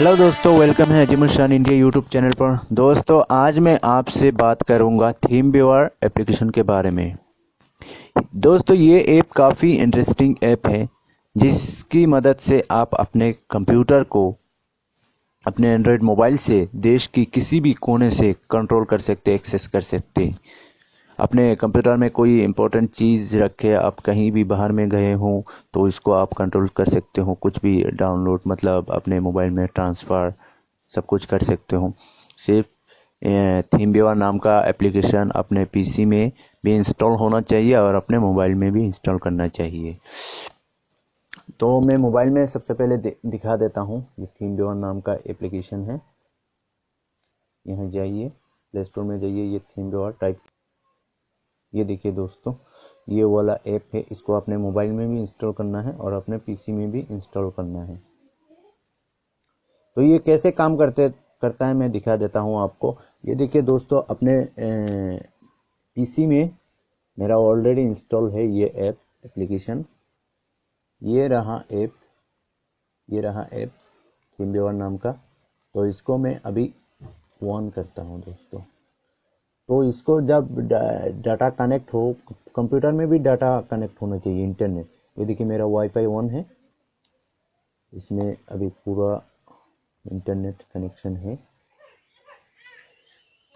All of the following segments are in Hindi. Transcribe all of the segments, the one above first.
हेलो दोस्तों, वेलकम है अजीमुल शान इंडिया यूट्यूब चैनल पर। दोस्तों, आज मैं आपसे बात करूंगा थीम व्यूअर एप्लीकेशन के बारे में। दोस्तों, ये ऐप काफ़ी इंटरेस्टिंग ऐप है जिसकी मदद से आप अपने कंप्यूटर को अपने एंड्रॉयड मोबाइल से देश की किसी भी कोने से कंट्रोल कर सकते, एक्सेस कर सकते। अपने कंप्यूटर में कोई इम्पोर्टेंट चीज़ रखे, आप कहीं भी बाहर में गए हों तो इसको आप कंट्रोल कर सकते हो। कुछ भी डाउनलोड मतलब अपने मोबाइल में ट्रांसफ़र सब कुछ कर सकते हो। सिर्फ थीम व्यूअर नाम का एप्लीकेशन अपने पीसी में भी इंस्टॉल होना चाहिए और अपने मोबाइल में भी इंस्टॉल करना चाहिए। तो मैं मोबाइल में सबसे पहले दिखा देता हूँ। ये थीम व्यूअर नाम का एप्लीकेशन है। यहाँ जाइए, प्ले स्टोर में जाइए, ये थीम व्यूअर टाइप। ये देखिए दोस्तों, ये वाला ऐप है। इसको अपने मोबाइल में भी इंस्टॉल करना है और अपने पीसी में भी इंस्टॉल करना है। तो ये कैसे काम करता है मैं दिखा देता हूँ आपको। ये देखिए दोस्तों, अपने पीसी में मेरा ऑलरेडी इंस्टॉल है ये ऐप एप्लीकेशन। ये रहा ऐप थीम व्यूअर नाम का। तो इसको मैं अभी ऑन करता हूँ दोस्तों। तो इसको जब डाटा कनेक्ट हो, कंप्यूटर में भी डाटा कनेक्ट होना चाहिए, इंटरनेट। ये देखिए मेरा वाईफाई ऑन है, इसमें अभी पूरा इंटरनेट कनेक्शन है।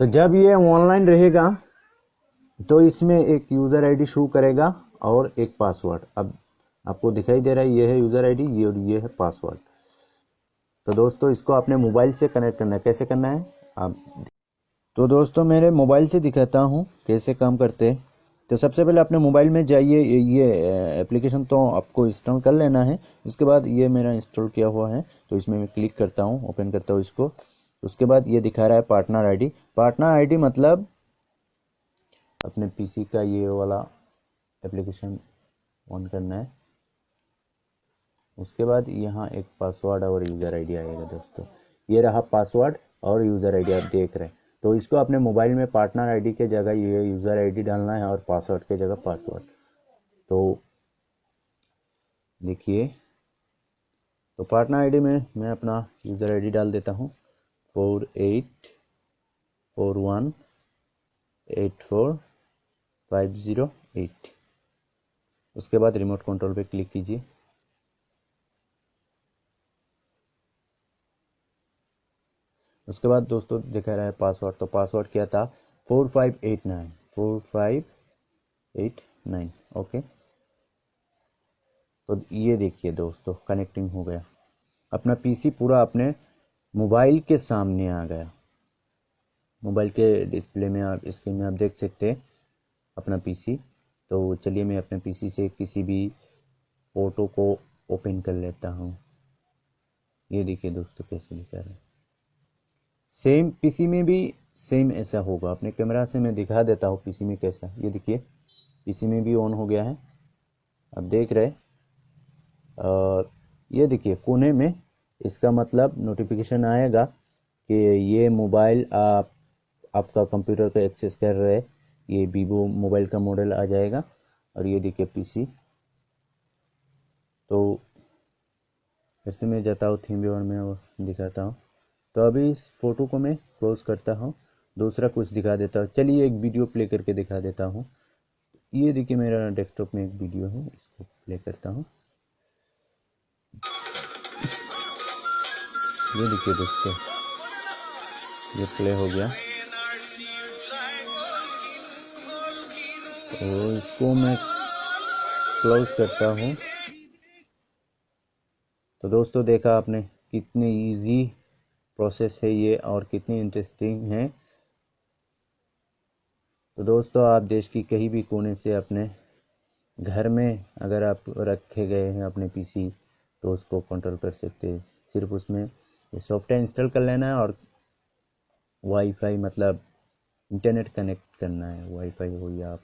तो जब ये ऑनलाइन रहेगा तो इसमें एक यूज़र आईडी शो करेगा और एक पासवर्ड। अब आपको दिखाई दे रहा है, ये है यूज़र आईडी, ये है पासवर्ड। तो दोस्तों, इसको अपने मोबाइल से कनेक्ट करना है। कैसे करना है आप? तो दोस्तों, मेरे मोबाइल से दिखाता हूँ कैसे काम करते हैं। तो सबसे पहले अपने मोबाइल में जाइए। ये एप्लीकेशन तो आपको इंस्टॉल कर लेना है। उसके बाद ये मेरा इंस्टॉल किया हुआ है, तो इसमें मैं क्लिक करता हूँ, ओपन करता हूँ इसको। उसके बाद ये दिखा रहा है पार्टनर आईडी। पार्टनर आईडी मतलब अपने पीसी का ये वाला एप्लीकेशन ऑन करना है। उसके बाद यहाँ एक पासवर्ड और यूज़र आईडी आएगा दोस्तों। ये रहा पासवर्ड और यूज़र आईडी, आप देख रहे हैं। तो इसको अपने मोबाइल में पार्टनर आईडी के जगह ये यूज़र आईडी डालना है और पासवर्ड के जगह पासवर्ड। तो देखिए, तो पार्टनर आईडी में मैं अपना यूज़र आईडी डाल देता हूँ, 4841845008। उसके बाद रिमोट कंट्रोल पे क्लिक कीजिए। उसके बाद दोस्तों दिखा रहा है पासवर्ड। तो पासवर्ड क्या था? 4589। ओके। तो ये देखिए दोस्तों, कनेक्टिंग हो गया। अपना पीसी पूरा अपने मोबाइल के सामने आ गया। मोबाइल के डिस्प्ले में, आप स्क्रीन में आप देख सकते हैं अपना पीसी। तो चलिए, मैं अपने पीसी से किसी भी फोटो को ओपन कर लेता हूँ। ये देखिए दोस्तों कैसे दिखा रहा है। सेम पीसी में भी सेम ऐसा होगा। अपने कैमरा से मैं दिखा देता हूँ पीसी में कैसा। ये देखिए, पीसी में भी ऑन हो गया है, आप देख रहे। और ये देखिए कोने में, इसका मतलब नोटिफिकेशन आएगा कि ये मोबाइल आपका कंप्यूटर पे एक्सेस कर रहे हैं। ये वीवो मोबाइल का मॉडल आ जाएगा। और ये देखिए पीसी। तो फिर से मैं जाता हूँ थीम व्यूअर में और दिखाता हूँ। तो अभी इस फोटो को मैं क्लोज करता हूँ, दूसरा कुछ दिखा देता हूँ। चलिए, एक वीडियो प्ले करके दिखा देता हूँ। ये देखिए मेरा डेस्कटॉप में एक वीडियो है, इसको प्ले करता हूँ। ये देखिए दोस्तों, ये प्ले हो गया। तो इसको मैं क्लोज करता हूँ। तो दोस्तों, देखा आपने कितनी इजी प्रोसेस है ये और कितनी इंटरेस्टिंग है। तो दोस्तों, आप देश की कहीं भी कोने से अपने घर में अगर आप रखे गए हैं अपने पीसी, तो उसको कंट्रोल कर सकते हैं। सिर्फ उसमें सॉफ्टवेयर इंस्टॉल कर लेना है और वाईफाई मतलब इंटरनेट कनेक्ट करना है। वाईफाई हो या आप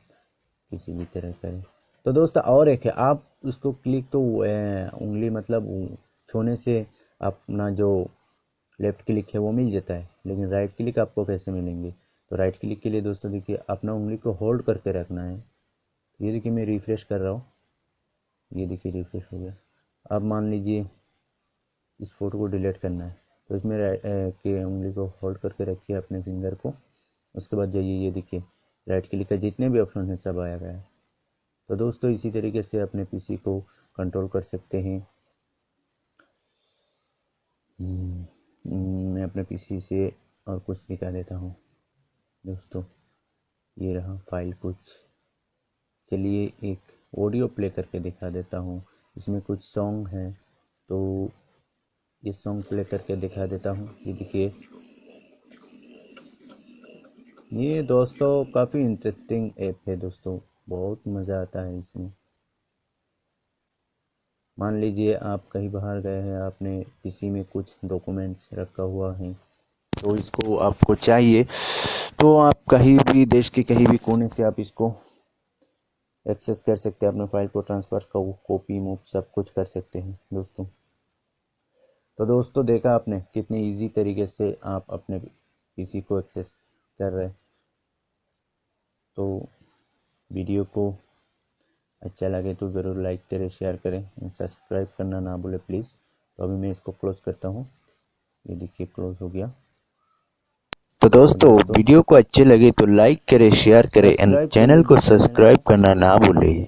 किसी भी तरह करें। तो दोस्तों, और एक है, आप उसको क्लिक तो उंगली मतलब छूने से अपना जो लेफ़्ट क्लिक है वो मिल जाता है, लेकिन राइट क्लिक आपको कैसे मिलेंगे? तो राइट क्लिक के लिए दोस्तों देखिए, अपना उंगली को होल्ड करके रखना है। ये देखिए मैं रिफ्रेश कर रहा हूँ। ये देखिए रिफ्रेश हो गया। अब मान लीजिए इस फोटो को डिलीट करना है, तो इसमें के उंगली को होल्ड करके रखिए अपने फिंगर को। उसके बाद जाइए, ये देखिए राइट क्लिक का जितने भी ऑप्शन है सब आया गया है। तो दोस्तों इसी तरीके से अपने पीसी को कंट्रोल कर सकते हैं। मैं अपने पीसी से और कुछ दिखा देता हूँ दोस्तों। ये रहा फाइल कुछ। चलिए एक ऑडियो प्ले करके दिखा देता हूँ। इसमें कुछ सॉन्ग हैं, तो ये सॉन्ग प्ले करके दिखा देता हूँ। ये देखिए, ये दोस्तों काफ़ी इंटरेस्टिंग ऐप है दोस्तों, बहुत मज़ा आता है इसमें। मान लीजिए आप कहीं बाहर गए हैं, आपने पीसी में कुछ डॉक्यूमेंट्स रखा हुआ है, तो इसको आपको चाहिए तो आप कहीं भी देश के कहीं भी कोने से आप इसको एक्सेस कर सकते हैं। अपने फाइल को ट्रांसफ़र कॉपी मूव सब कुछ कर सकते हैं दोस्तों। तो दोस्तों देखा आपने कितनी इजी तरीके से आप अपने पीसी को एक्सेस कर रहे हैं। तो वीडियो को अच्छा लगे तो ज़रूर लाइक करें, शेयर करें, सब्सक्राइब करना ना भूलें प्लीज़। तो अभी मैं इसको क्लोज़ करता हूँ। ये देखिए क्लोज़ हो गया। तो दोस्तों वीडियो को अच्छे लगे तो लाइक करें, शेयर करें एंड चैनल को सब्सक्राइब करना ना भूलें।